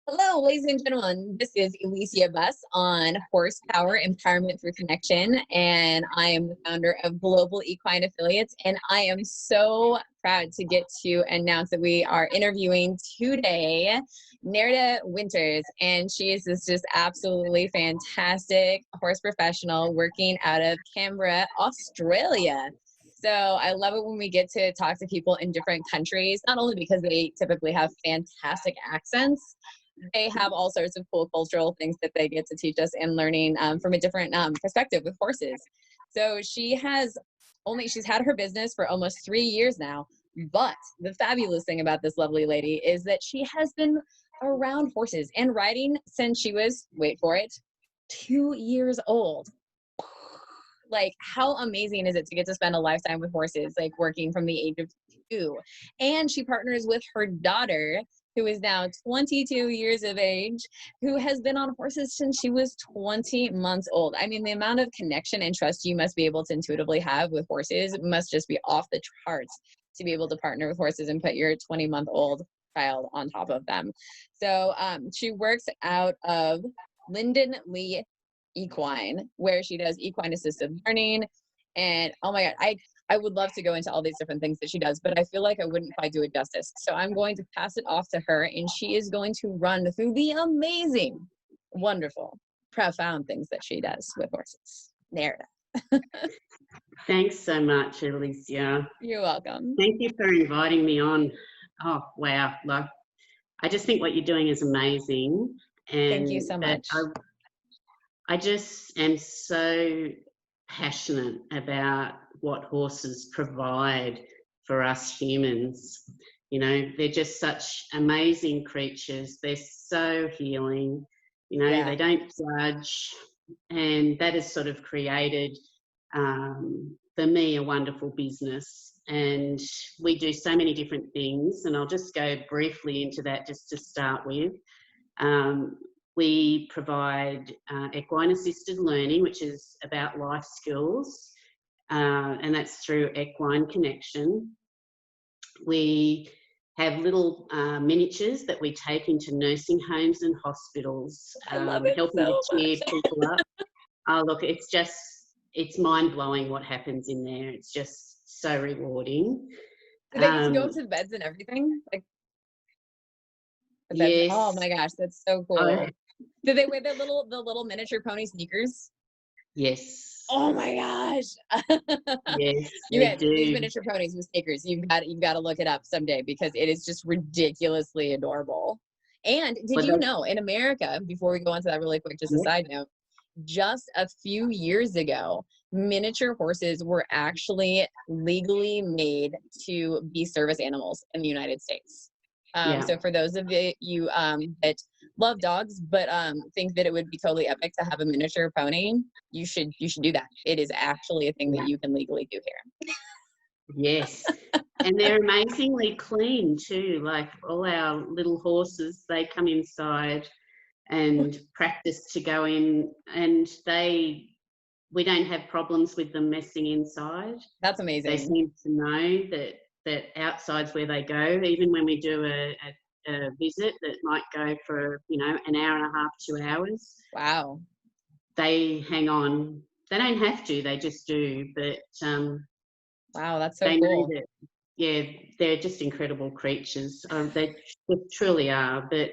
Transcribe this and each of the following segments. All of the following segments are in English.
Hello, ladies and gentlemen. This is Elysia on Horsepower Empowerment Through Connection, and I am the founder of Global Equine Affiliates, and I am so proud to get to announce that we are interviewing today Nerida Winters, and she is this just absolutely fantastic horse professional working out of Canberra, Australia. So I love it when we get to talk to people in different countries, not only because they typically have fantastic accents, they have all sorts of cool cultural things that they get to teach us and learning from a different perspective with horses. So she's had her business for almost 3 years now. But the fabulous thing about this lovely lady is that she has been around horses and riding since she was, wait for it, 2 years old. Like, how amazing is it to get to spend a lifetime with horses, like working from the age of 2? And she partners with her daughter, who is now 22 years of age, who has been on horses since she was 20 months old. I mean, the amount of connection and trust you must be able to intuitively have with horses must just be off the charts to be able to partner with horses and put your 20-month-old child on top of them. So she works out of Lyndonlea Equine, where she does equine assisted learning. And oh my God, I would love to go into all these different things that she does, but I feel like I wouldn't quite do it justice. So I'm going to pass it off to her, and she is going to run through the amazing, wonderful, profound things that she does with horses. Nerida. Thanks so much, Elysia. You're welcome. Thank you for inviting me on. Oh, wow. Like, I just think what you're doing is amazing. And thank you so much. I just am so passionate about what horses provide for us humans. You know, they're just such amazing creatures. They're so healing. You know, They don't judge. And that has sort of created, for me, a wonderful business. And we do so many different things. And I'll just go briefly into that just to start with. We provide equine assisted learning, which is about life skills, and that's through Equine Connection. We have little miniatures that we take into nursing homes and hospitals, helping to cheer people up. Oh, look, it's mind-blowing what happens in there. It's just so rewarding. Do they get to go up to the beds and everything? Like, yes. Oh my gosh, that's so cool. Do they wear the little miniature pony sneakers? Yes. Oh my gosh. Yes. You guys, these miniature ponies with sneakers, you've got to look it up someday, because it is just ridiculously adorable. And did you know, in America, before we go on to that really quick, just a side note, just a few years ago, miniature horses were actually legally made to be service animals in the United States. So for those of you that love dogs but think that it would be totally epic to have a miniature pony, you should do that. It is actually a thing that you can legally do here. Yes. And they're amazingly clean too. Like, all our little horses, they come inside and practice to go in, and we don't have problems with them messing inside. That's amazing. They seem to know that outside's where they go. Even when we do a visit that might go for, an hour and a half, 2 hours. Wow. They hang on. They don't have to, they just do. But wow, that's so they cool. know that, they're just incredible creatures. They truly are. But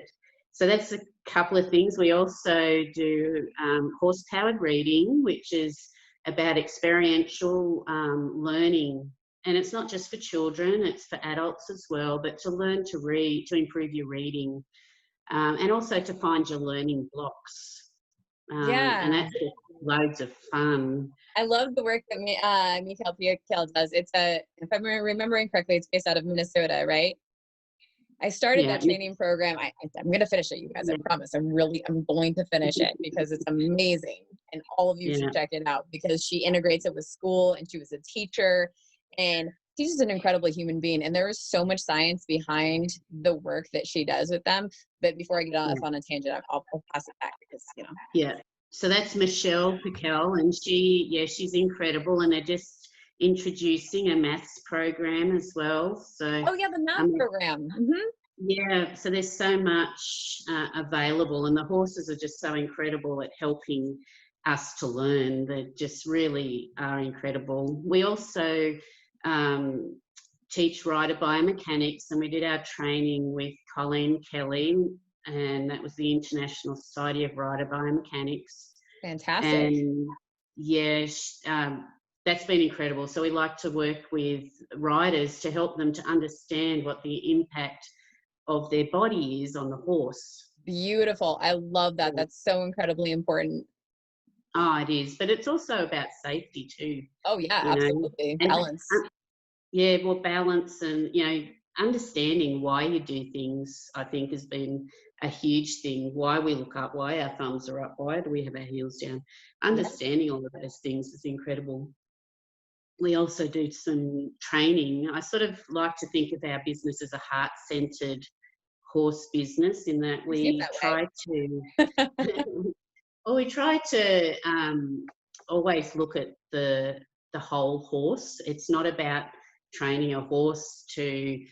so that's a couple of things. We also do horse-powered reading, which is about experiential learning. And it's not just for children, it's for adults as well, but to learn to read, to improve your reading, and also to find your learning blocks. And that's loads of fun. I love the work that Mikhail Piakel does. It's if I'm remembering correctly, it's based out of Minnesota, right? I started that training program. I'm going to finish it, you guys. I promise. I'm going to finish it, because it's amazing. And all of you should check it out, because she integrates it with school, and she was a teacher. And she's just an incredible human being. And there is so much science behind the work that she does with them. But before I get off on a tangent, I'll pass it back, because, Yeah. So that's Michelle Piquel, and she's incredible. And they're just introducing a maths program as well. So the math program. Mm-hmm. Yeah, so there's so much available, and the horses are just so incredible at helping us to learn. They just really are incredible. We also um, teach rider biomechanics, and we did our training with Colleen Kelly, and that was the International Society of Rider Biomechanics. Fantastic. And yeah, that's been incredible. So we like to work with riders to help them to understand what the impact of their body is on the horse. Beautiful. I love that. That's so incredibly important. Oh, it is, but it's also about safety too, Oh yeah, you know, absolutely. and Balance. yeah, well, balance and, you know, understanding why you do things, I think has been a huge thing. Why we look up, why our thumbs are up, why do we have our heels down? Yeah. Understanding all of those things is incredible. We also do some training. I sort of like to think of our business as a heart-centered horse business, in that I see it we that try to well, we try to always look at the whole horse. It's not about training a horse to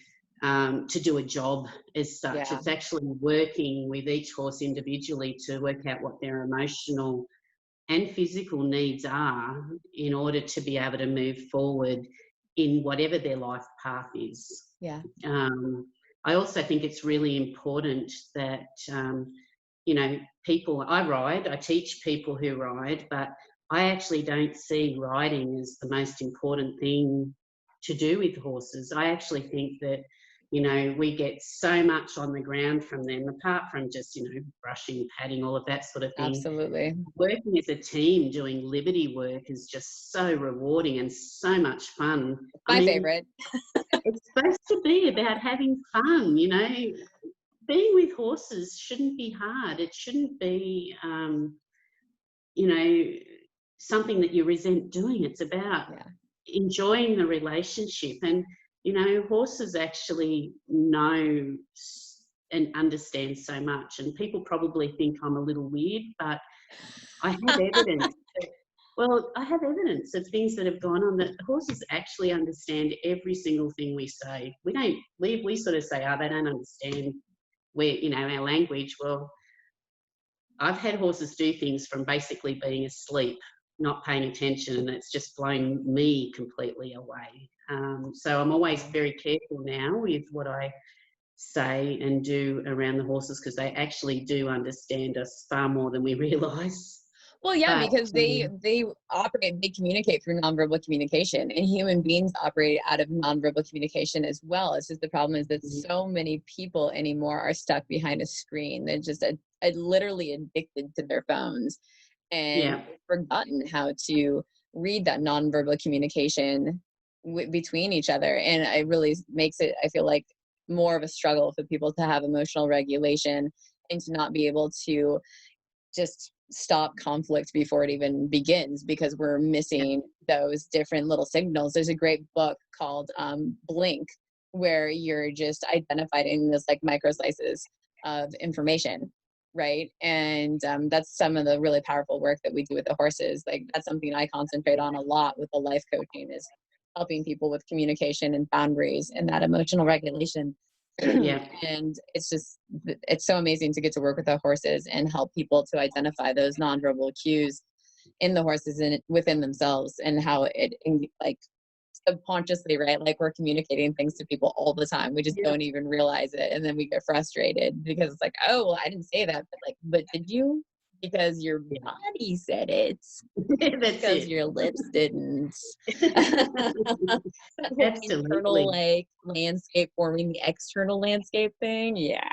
do a job as such. Yeah. It's actually working with each horse individually to work out what their emotional and physical needs are in order to be able to move forward in whatever their life path is. Yeah. I also think it's really important that, you know, people, I teach people who ride, but I actually don't see riding as the most important thing to do with horses. I actually think that, you know, we get so much on the ground from them, apart from just, you know, brushing, patting, all of that sort of thing. Absolutely. Working as a team doing liberty work is just so rewarding and so much fun. I My mean, favorite. it's supposed to be about having fun, you know. Being with horses shouldn't be hard. It shouldn't be, you know, something that you resent doing. It's about enjoying the relationship. And, you know, horses actually know and understand so much. And people probably think I'm a little weird, but I have evidence. Well, I have evidence of things that have gone on that horses actually understand every single thing we say. We don't. We sort of say, oh, they don't understand you know, our language. Well, I've had horses do things from basically being asleep, not paying attention, and it's just blown me completely away. So I'm always very careful now with what I say and do around the horses, because they actually do understand us far more than we realise. Well, yeah, But because they communicate through nonverbal communication, and human beings operate out of nonverbal communication as well. It's just the problem is that so many people anymore are stuck behind a screen. They're just literally addicted to their phones and forgotten how to read that nonverbal communication between each other. And it really makes it, I feel like, more of a struggle for people to have emotional regulation and to not be able to just stop conflict before it even begins, because we're missing those different little signals. There's a great book called Blink, where you're just identifying this like micro slices of information, right? And that's some of the really powerful work that we do with the horses. Like, that's something I concentrate on a lot with the life coaching, is helping people with communication and boundaries and that emotional regulation. And it's so amazing to get to work with the horses and help people to identify those nonverbal cues in the horses and within themselves, and how it, like, subconsciously, right, like, we're communicating things to people all the time, we just don't even realize it, and then we get frustrated because it's like, oh well, I didn't say that, but did you? Because your body said it. Because your lips didn't. Internal, like, landscape forming the external landscape thing. Yeah.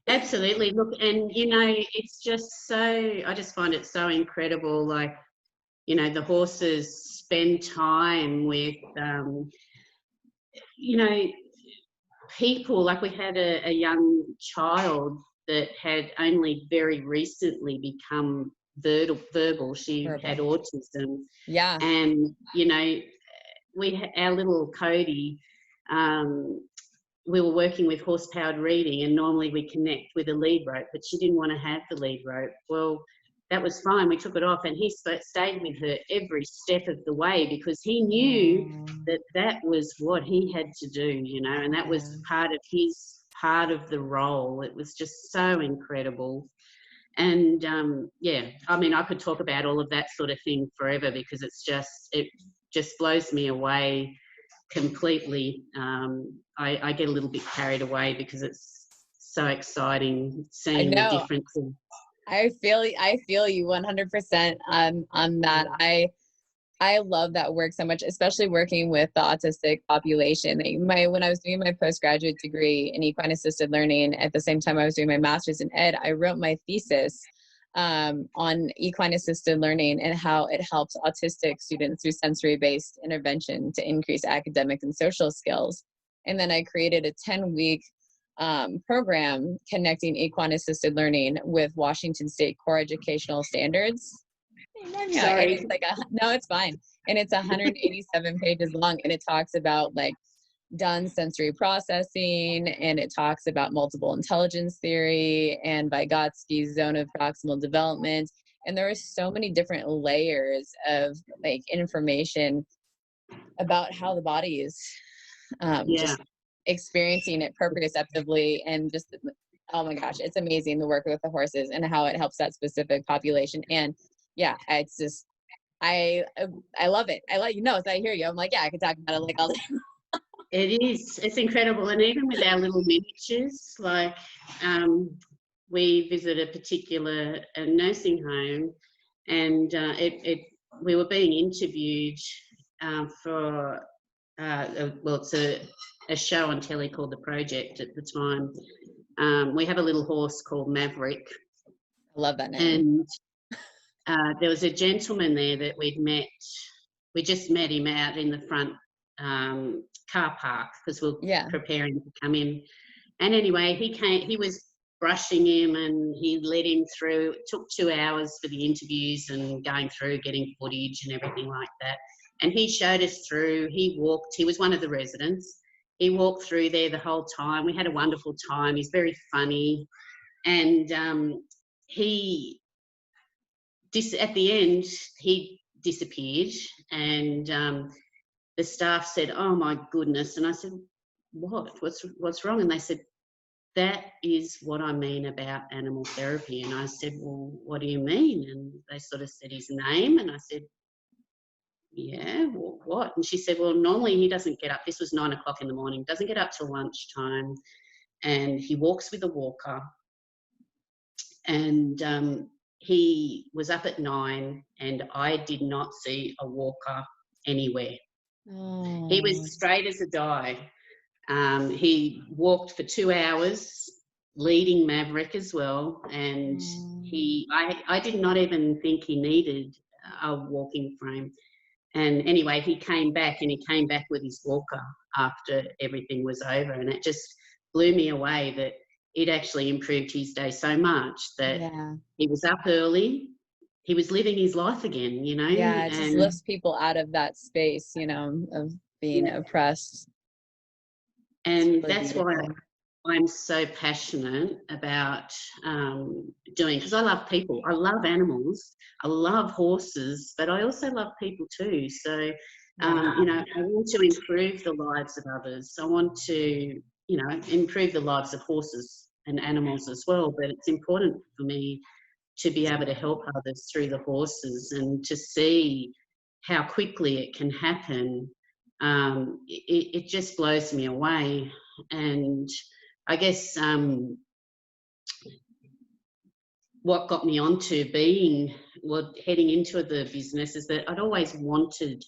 Absolutely. Look, and you know, it's just so, I just find it so incredible. Like, you know, the horses spend time with, you know, people. Like, we had a young child that had only very recently become verbal. She had autism. Yeah. And, you know, our little Cody, we were working with horse-powered reading, and normally we connect with a lead rope, but she didn't want to have the lead rope. Well, that was fine. We took it off, and he stayed with her every step of the way because he knew that that was what he had to do, you know, and that was part of the role. It was just so incredible. And yeah, I mean, I could talk about all of that sort of thing forever because it just blows me away completely. I get a little bit carried away because it's so exciting seeing the differences. I feel you 100% on that. I love that work so much, especially working with the autistic population. When I was doing my postgraduate degree in equine assisted learning, at the same time I was doing my master's in ed, I wrote my thesis on equine assisted learning and how it helps autistic students through sensory-based intervention to increase academic and social skills. And then I created a 10-week program connecting equine assisted learning with Washington State core educational standards. Sorry. And it's no, it's fine. And it's 187 pages long, and it talks about like Dunn's sensory processing, and it talks about multiple intelligence theory and Vygotsky's zone of proximal development. And there are so many different layers of like information about how the body is just experiencing it proprioceptively, and just, oh my gosh, it's amazing the work with the horses and how it helps that specific population. And yeah, it's just, I love it. I let you know, so I hear you. I'm like, yeah, I could talk about it like all day. It's incredible. And even with our little miniatures, like we visit a particular nursing home, and we were being interviewed for it's a show on telly called The Project at the time. We have a little horse called Maverick. I love that name. And there was a gentleman there that we'd met. We just met him out in the front car park because we're preparing to come in. And anyway, he was brushing him and he led him through. It took 2 hours for the interviews and going through, getting footage and everything like that. And he showed us through. He was one of the residents. He walked through there the whole time. We had a wonderful time. He's very funny. And at the end, he disappeared, and the staff said, "Oh my goodness!" And I said, "What's wrong?" And they said, "That is what I mean about animal therapy." And I said, "Well, what do you mean?" And they sort of said his name, and I said, "Yeah, well, what?" And she said, "Well, normally he doesn't get up." This was 9 o'clock in the morning. Doesn't get up till lunchtime, and he walks with a walker. And he was up at 9, and I did not see a walker anywhere. Oh. He was straight as a die. He walked for 2 hours, leading Maverick as well, and I did not even think he needed a walking frame. And anyway, he came back with his walker after everything was over, and it just blew me away that it actually improved his day so much that he was up early. He was living his life again, you know. Yeah, it just lifts people out of that space, you know, of being oppressed. And that's why I'm so passionate about doing, because I love people. I love animals. I love horses, but I also love people too. So, you know, I want to improve the lives of others. I want to, you know, improve the lives of horses and animals as well, but it's important for me to be able to help others through the horses and to see how quickly it can happen. It just blows me away. And I guess what got me onto heading into the business is that I'd always wanted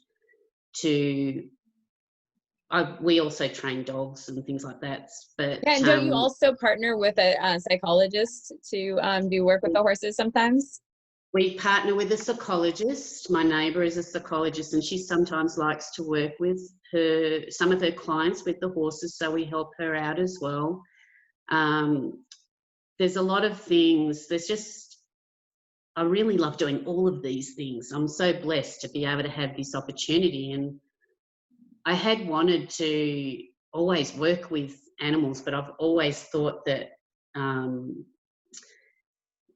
to. We also train dogs and things like that. But and don't you also partner with a psychologist to do work with the horses sometimes? We partner with a psychologist. My neighbour is a psychologist, and she sometimes likes to work with some of her clients with the horses, so we help her out as well. There's a lot of things. I really love doing all of these things. I'm so blessed to be able to have this opportunity, and I had wanted to always work with animals, but I've always thought that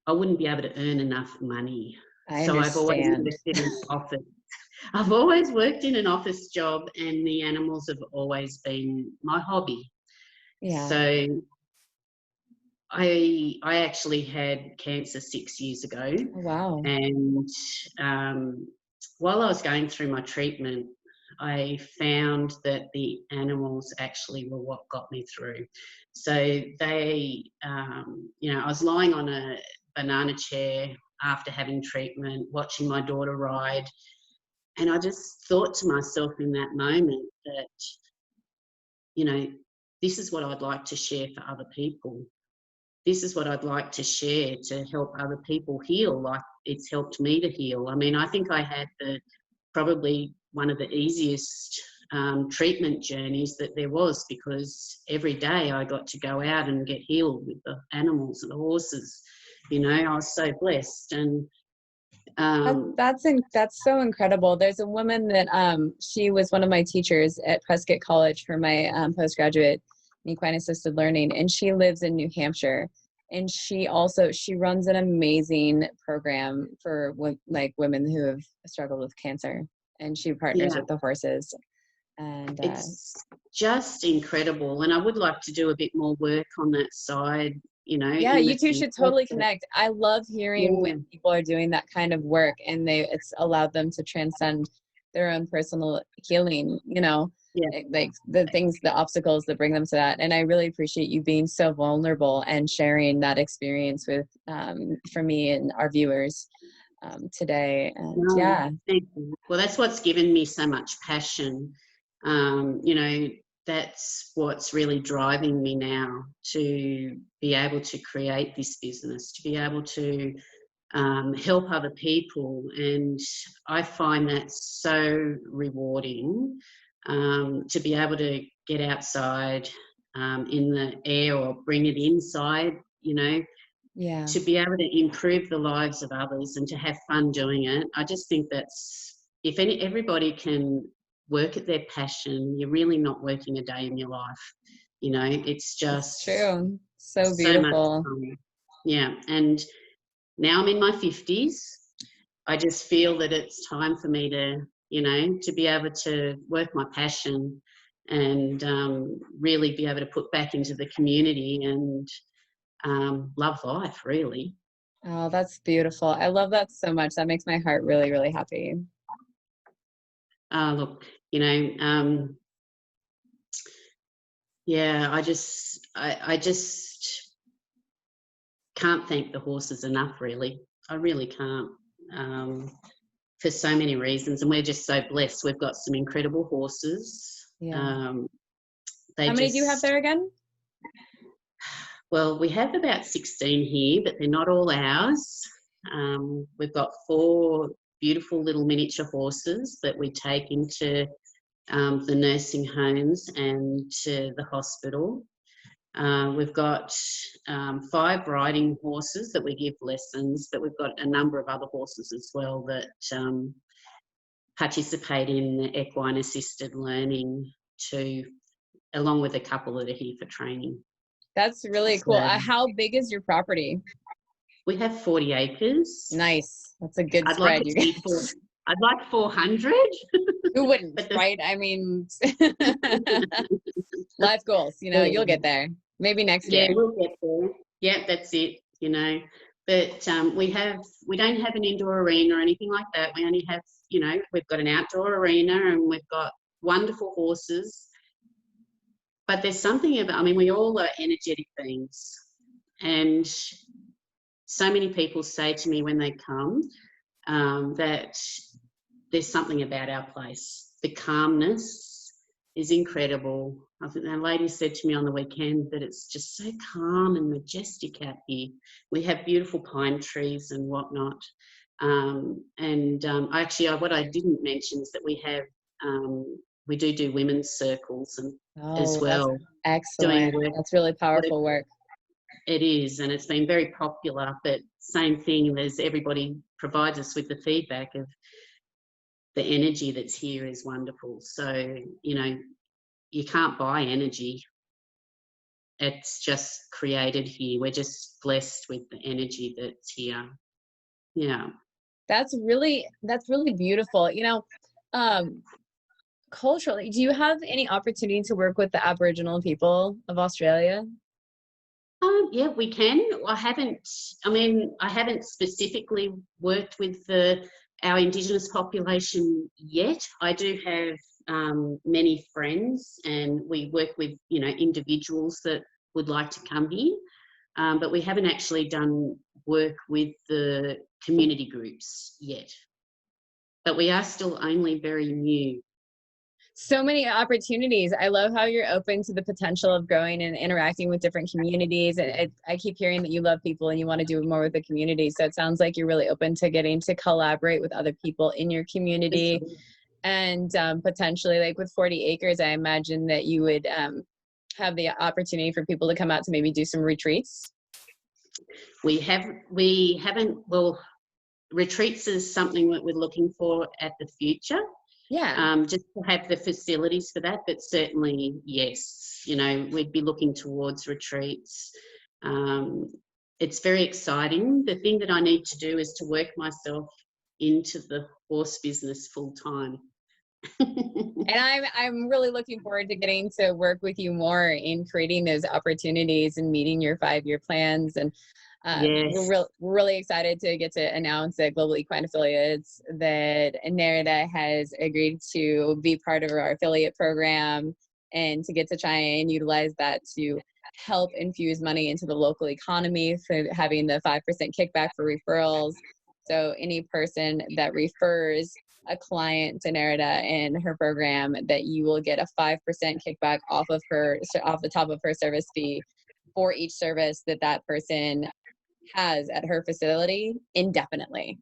I I wouldn't be able to earn enough money. I So I've always understand. worked in an office. I've always worked in an office job, and the animals have always been my hobby. Yeah. So I actually had cancer 6 years ago, Oh, wow. and while I was going through my treatment, I found that the animals actually were what got me through. So they, you know, I was lying on a banana chair after having treatment, watching my daughter ride, and I just thought to myself in that moment that, you know, this is what I'd like to share for other people. This is what I'd like to share to help other people heal like it's helped me to heal. I mean, I think I had probably one of the easiest treatment journeys that there was, because every day I got to go out and get healed with the animals and the horses. You know, I was so blessed. And That's so incredible. There's a woman that she was one of my teachers at Prescott College for my postgraduate in equine assisted learning, and she lives in New Hampshire. And she runs an amazing program for women who have struggled with cancer, and she partners with the horses. And it's just incredible. And I would like to do a bit more work on that side. You know, yeah, you two should totally connect. I love hearing when people are doing that kind of work, and it's allowed them to transcend their own personal healing, you know, like the obstacles that bring them to that. And I really appreciate you being so vulnerable and sharing that experience with, for me and our viewers today. And thank you. Well, that's what's given me so much passion. You know, that's what's really driving me now to be able to create this business, to be able to help other people. And I find that so rewarding, to be able to get outside in the air or bring it inside, you know, to be able to improve the lives of others and to have fun doing it. I just think that's, if everybody can work at their passion, you're really not working a day in your life. You know, it's just true. So beautiful. So much fun. Yeah. And now I'm in my 50s. I just feel that it's time for me to, you know, to be able to work my passion and really be able to put back into the community and love life, really. Oh, that's beautiful. I love that so much. That makes my heart really, really happy. Look, you know, yeah, I just can't thank the horses enough, really. I really can't, for so many reasons. And we're just so blessed. We've got some incredible horses. Yeah. How many do you have there again? Well, we have about 16 here, but they're not all ours. We've got 4 beautiful little miniature horses that we take into the nursing homes and to the hospital. We've got 5 riding horses that we give lessons, but we've got a number of other horses as well that participate in equine assisted learning too, along with a couple that are here for training. That's really cool. How big is your property? We have 40 acres. Nice. That's a good spread. I'd like 400. Who wouldn't, right? I mean, life goals, you know, you'll get there. Maybe next year. Yeah, we'll get there. Yeah, that's it, you know. But we don't have an indoor arena or anything like that. We only have, you know, we've got an outdoor arena and we've got wonderful horses. But there's something about, I mean, we all are energetic beings. And so many people say to me when they come that there's something about our place. The calmness is incredible. I think that lady said to me on the weekend that it's just so calm and majestic out here. We have beautiful pine trees and whatnot. Actually, what I didn't mention is that we have, we do women's circles and as well. Excellent. That's really powerful work. It is, and it's been very popular, but same thing as everybody provides us with the feedback of the energy that's here is wonderful. So, you know, you can't buy energy. it's just created here. We're just blessed with the energy that's here. Yeah. That's really beautiful. Culturally, do you have any opportunity to work with the Aboriginal people of Australia? Yeah, we can. I haven't specifically worked with our Indigenous population yet. I do have many friends, and we work with, individuals that would like to come here, but we haven't actually done work with the community groups yet. But we are still only very new. So many opportunities. I love how you're open to the potential of growing and interacting with different communities. And I keep hearing that you love people and you want to do more with the community. So it sounds like you're really open to getting to collaborate with other people in your community. And potentially, like with 40 acres, I imagine that you would have the opportunity for people to come out to maybe do some retreats. We haven't, well, retreats is something that we're looking for at the future. Yeah. Just to have the facilities for that, but certainly, yes, we'd be looking towards retreats. It's very exciting. The thing that I need to do is to work myself into the horse business full time. And I'm really looking forward to getting to work with you more in creating those opportunities and meeting your 5-year plans. And Yes. we're really excited to get to announce at Global Equine Affiliates that Nerida has agreed to be part of our affiliate program and to get to try and utilize that to help infuse money into the local economy for having the 5% kickback for referrals. So any person that refers a client to Nerida in her program, that you will get a 5% kickback off the top of her service fee for each service that person has at her facility indefinitely,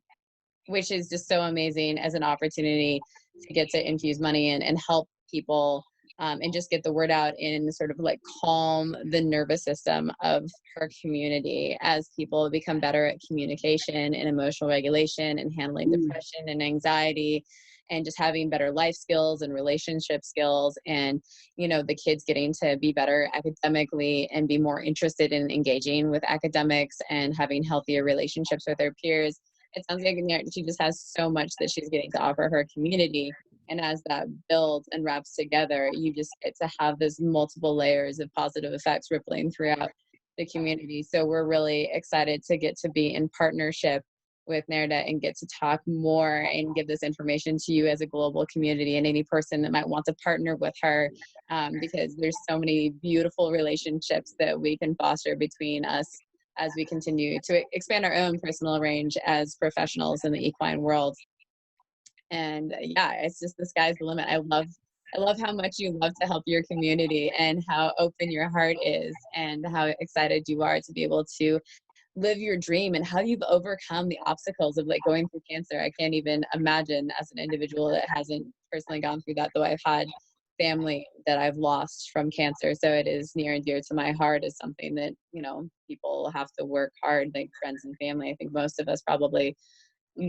which is just so amazing as an opportunity to get to infuse money in and help people and just get the word out and sort of like calm the nervous system of her community as people become better at communication and emotional regulation and handling depression and anxiety and just having better life skills and relationship skills, and the kids getting to be better academically and be more interested in engaging with academics and having healthier relationships with their peers. It sounds like she just has so much that she's getting to offer her community. And as that builds and wraps together, you just get to have those multiple layers of positive effects rippling throughout the community. So we're really excited to get to be in partnership with Nerida and get to talk more and give this information to you as a global community and any person that might want to partner with her, because there's so many beautiful relationships that we can foster between us as we continue to expand our own personal range as professionals in the equine world. And yeah, it's just the sky's the limit. I love how much you love to help your community and how open your heart is and how excited you are to be able to live your dream and how you've overcome the obstacles of like going through cancer. I can't even imagine as an individual that hasn't personally gone through that, though I've had family that I've lost from cancer. So it is near and dear to my heart as something that, people have to work hard, like friends and family. I think most of us probably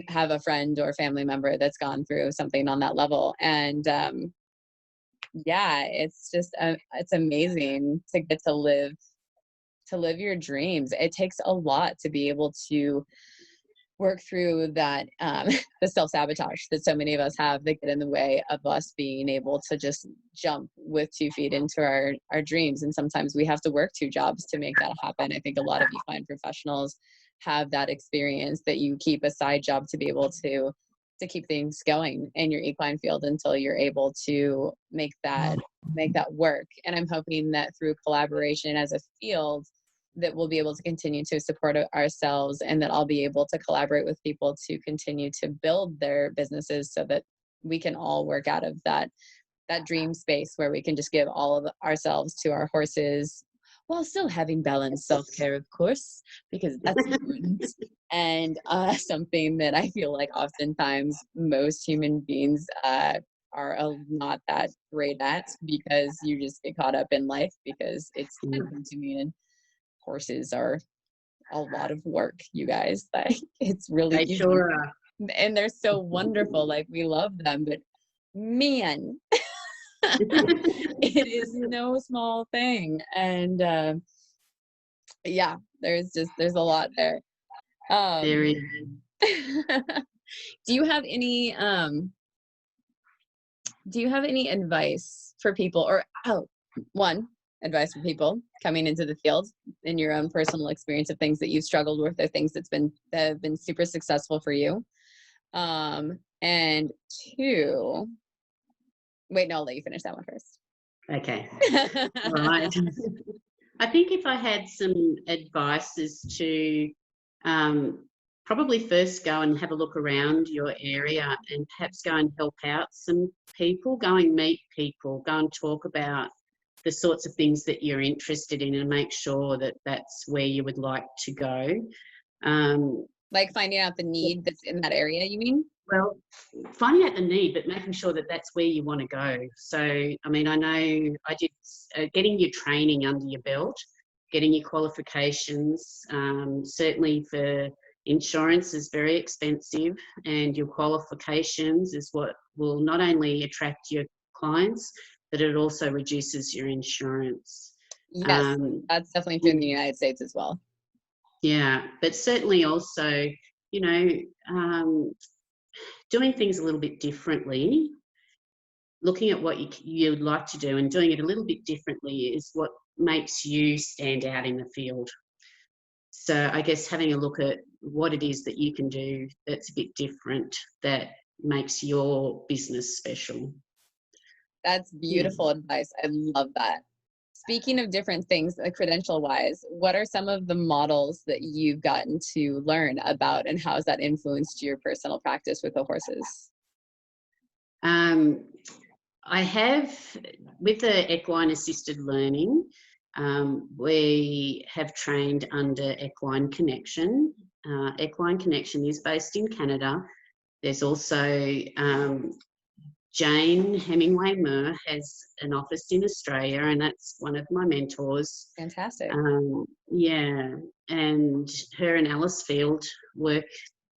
have a friend or family member that's gone through something on that level. And yeah, it's just, it's amazing to get to live your dreams. It takes a lot to be able to work through that, the self-sabotage that so many of us have that get in the way of us being able to just jump with 2 feet into our dreams. And sometimes we have to work 2 jobs to make that happen. I think a lot of equine professionals have that experience, that you keep a side job to be able to keep things going in your equine field until you're able to make that work. And I'm hoping that through collaboration as a field, that we'll be able to continue to support ourselves, and that I'll be able to collaborate with people to continue to build their businesses so that we can all work out of that dream space where we can just give all of ourselves to our horses while still having balanced self-care, of course, because that's important. And something that I feel like oftentimes most human beings are not that great at, because you just get caught up in life because it's time consuming, and horses are a lot of work, you guys. Like, it's really They easy. sure are. And they're so wonderful. Like, we love them, but man, It is no small thing. And yeah, there's a lot there. There Um, is. do you have any advice for people, or one advice for people coming into the field in your own personal experience of things that you've struggled with, or things that have been super successful for you? And two, wait, no, I'll let you finish that one first. Okay. Right. I think if I had some advice is to probably first go and have a look around your area and perhaps go and help out some people, go and meet people, go and talk about the sorts of things that you're interested in and make sure that that's where you would like to go. Like finding out the need that's in that area, you mean? Well, finding out the need, but making sure that that's where you want to go. So, I mean, I know I did getting your training under your belt, getting your qualifications, certainly for insurance is very expensive, and your qualifications is what will not only attract your clients, but it also reduces your insurance. Yes, that's definitely true in the United States as well. Yeah, but certainly also, you know, doing things a little bit differently, looking at what you'd like to do and doing it a little bit differently is what makes you stand out in the field. So I guess having a look at what it is that you can do that's a bit different, that makes your business special. That's beautiful advice. I love that. Speaking of different things, credential wise, what are some of the models that you've gotten to learn about, and how has that influenced your personal practice with the horses? I have, with the equine assisted learning, we have trained under Equine Connection. Equine Connection is based in Canada. There's also Jane Hemingway Moore has an office in Australia, and that's one of my mentors. Fantastic. Yeah, and her and Alice Field work,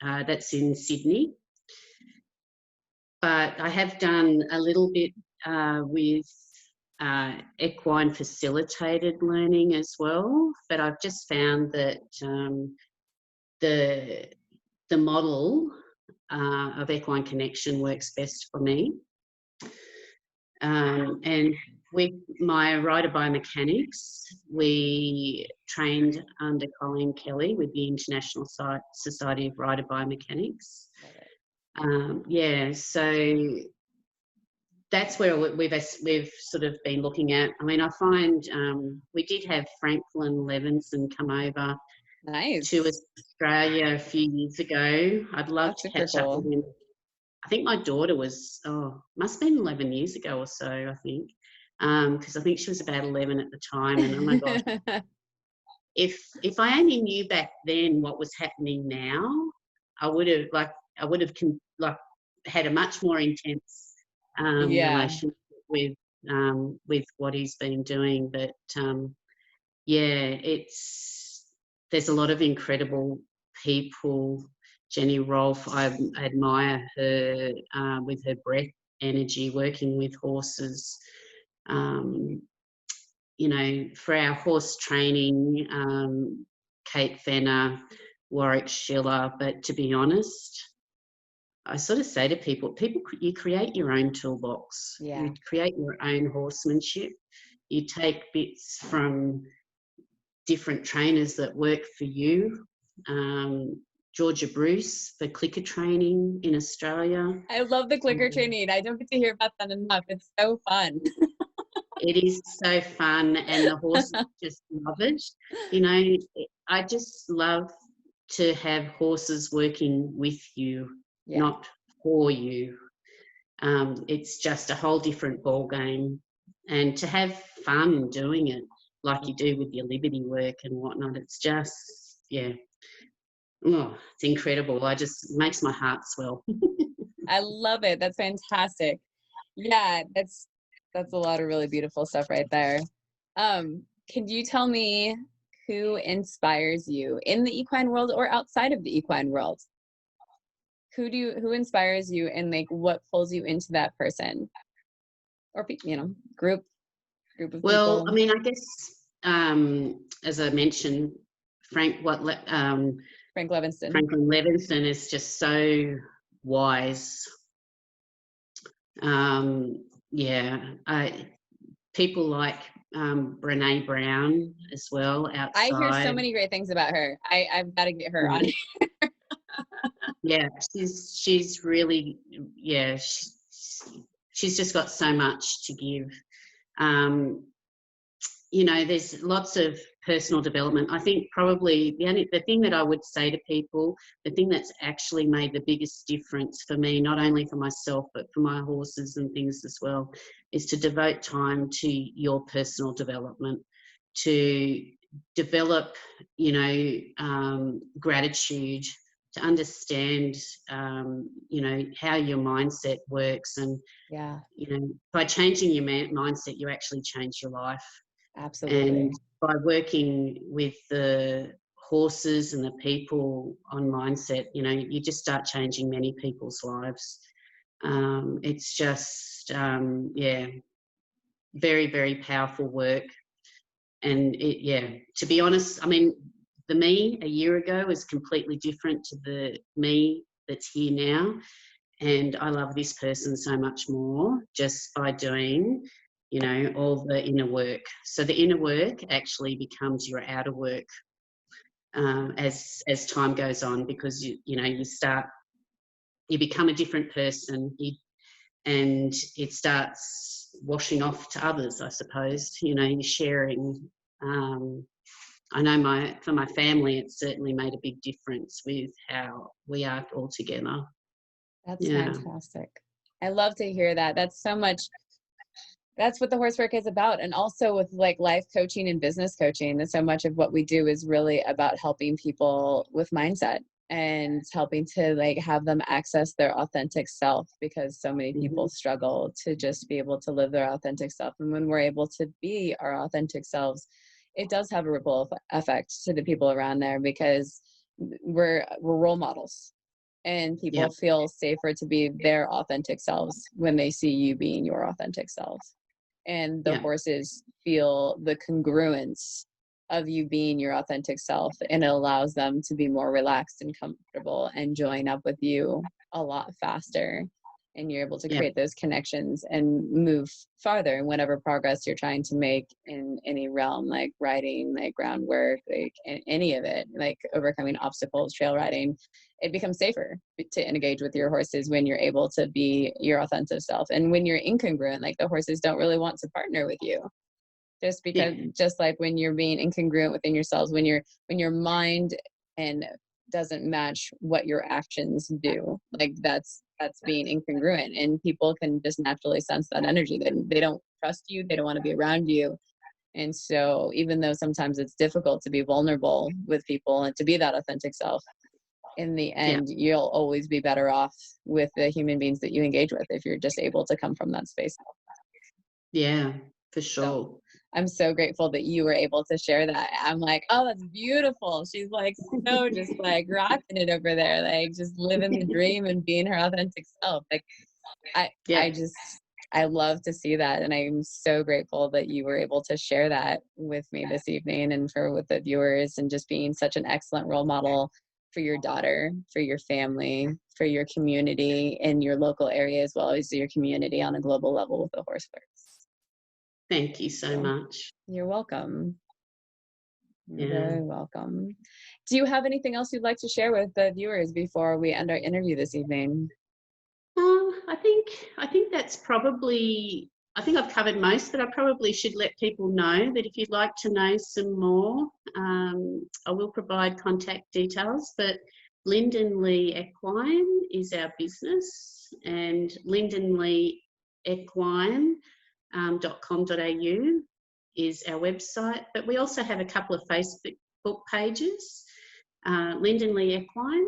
that's in Sydney. But I have done a little bit with equine facilitated learning as well, but I've just found that the model of Equine Connection works best for me. And with my rider biomechanics, we trained under Colleen Kelly with the International Society of Rider Biomechanics. Yeah, so that's where we've sort of been looking at. I mean, I find we did have Franklin Levinson come over to Australia a few years ago. I'd love to catch up with him. I think my daughter was, must have been 11 years ago or so, I think, because I think she was about 11 at the time. And oh my gosh, if I only knew back then what was happening now, I would have had a much more intense relationship with what he's been doing. But yeah, there's a lot of incredible people. Jenny Rolfe, I admire her with her breath energy, working with horses. You know, for our horse training, Kate Fenner, Warwick Schiller. But to be honest, I sort of say to people, you create your own toolbox. Yeah. You create your own horsemanship. You take bits from different trainers that work for you. Georgia Bruce for clicker training in Australia. I love the clicker training. I don't get to hear about that enough. It's so fun. It is so fun, and the horses just love it. You know, I just love to have horses working with you, not for you. It's just a whole different ball game, and to have fun doing it like you do with your Liberty work and whatnot. It's just, it's incredible. It makes my heart swell. I love it. That's fantastic. Yeah, that's a lot of really beautiful stuff right there. Can you tell me who inspires you in the equine world or outside of the equine world? Who inspires you, and like what pulls you into that person? or group of Well, people? I mean, I guess as I mentioned, Franklin Levinston. Levinson is just so wise. People like Brene Brown as well I hear so outside. many great things about her. I've got to get her on. Yeah, she's really, yeah, she's just got so much to give. There's lots of personal development. I think probably the thing that I would say to people, the thing that's actually made the biggest difference for me, not only for myself, but for my horses and things as well, is to devote time to your personal development, to develop, gratitude, to understand, how your mindset works. And, Yeah, by changing your mindset, you actually change your life. absolutely. And by working with the horses and the people on mindset, you just start changing many people's lives. It's just, very, very powerful work. And to be honest, I mean, the me a year ago is completely different to the me that's here now. And I love this person so much more just by doing, all the inner work. So the inner work actually becomes your outer work as time goes on, because you become a different person, and it starts washing off to others, I suppose. You're sharing. I know for my family, it's certainly made a big difference with how we are all together. That's Yeah. fantastic. I love to hear that. That's what the horse work is about. And also with like life coaching and business coaching, so much of what we do is really about helping people with mindset and helping to like have them access their authentic self, because so many people struggle to just be able to live their authentic self. And when we're able to be our authentic selves, it does have a ripple effect to the people around there, because we're role models, and people feel safer to be their authentic selves when they see you being your authentic selves. And the horses feel the congruence of you being your authentic self, and it allows them to be more relaxed and comfortable and join up with you a lot faster. And you're able to create those connections and move farther in whatever progress you're trying to make in any realm, like riding, like groundwork, like any of it, like overcoming obstacles, trail riding. It becomes safer to engage with your horses when you're able to be your authentic self. And when you're incongruent, like the horses don't really want to partner with you, just because, just like when you're being incongruent within yourselves, when your mind and doesn't match what your actions do, like that's being incongruent, and people can just naturally sense that energy. They don't trust you, they don't want to be around you. And so even though sometimes it's difficult to be vulnerable with people and to be that authentic self, in the end, you'll always be better off with the human beings that you engage with if you're just able to come from that space. Yeah, for sure. So I'm so grateful that you were able to share that. I'm like, oh, that's beautiful. She's like, so just like rocking it over there, like just living the dream and being her authentic self. Like I love to see that. And I'm so grateful that you were able to share that with me this evening and with the viewers, and just being such an excellent role model for your daughter, for your family, for your community in your local area, as well as your community on a global level with the horse works. Thank you so much. You're welcome. You're very welcome. Do you have anything else you'd like to share with the viewers before we end our interview this evening? I think that's probably, I think I've covered most, but I probably should let people know that if you'd like to know some more, I will provide contact details, but Lyndonlea Equine is our business, and Lyndonlea Equine.com.au is our website, but we also have a couple of Facebook pages, Lyndonlea Equine,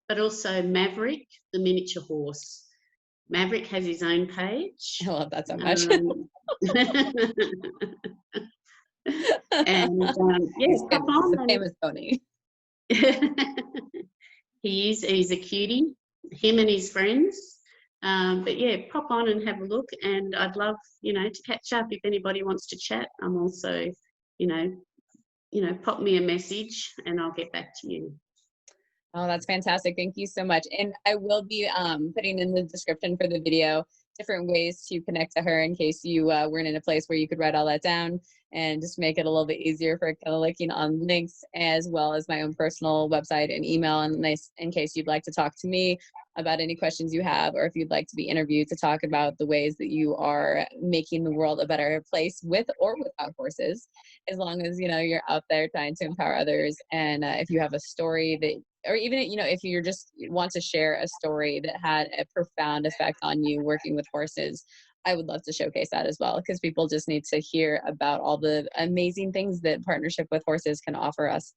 but also Maverick, the miniature horse. Maverick has his own page. I love that so much. And yes, pop on. The famous pony. He's a cutie. Him and his friends But yeah, pop on and have a look, and I'd love, to catch up if anybody wants to chat. I'm also, pop me a message and I'll get back to you. Oh, that's fantastic. Thank you so much. And I will be putting in the description for the video different ways to connect to her in case you weren't in a place where you could write all that down, and just make it a little bit easier for clicking on links, as well as my own personal website and email, and nice in case you'd like to talk to me about any questions you have, or if you'd like to be interviewed to talk about the ways that you are making the world a better place with or without horses, as long as you're out there trying to empower others. And if you have a story that, or even if you just want to share a story that had a profound effect on you working with horses, I would love to showcase that as well, because people just need to hear about all the amazing things that partnership with horses can offer us.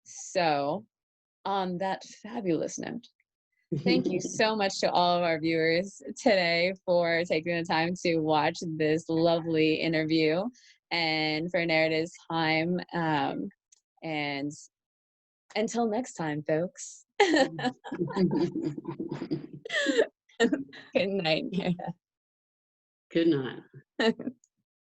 So on that fabulous note, thank you so much to all of our viewers today for taking the time to watch this lovely interview, and for Nerida's time. And until next time, folks. Good night. Good night.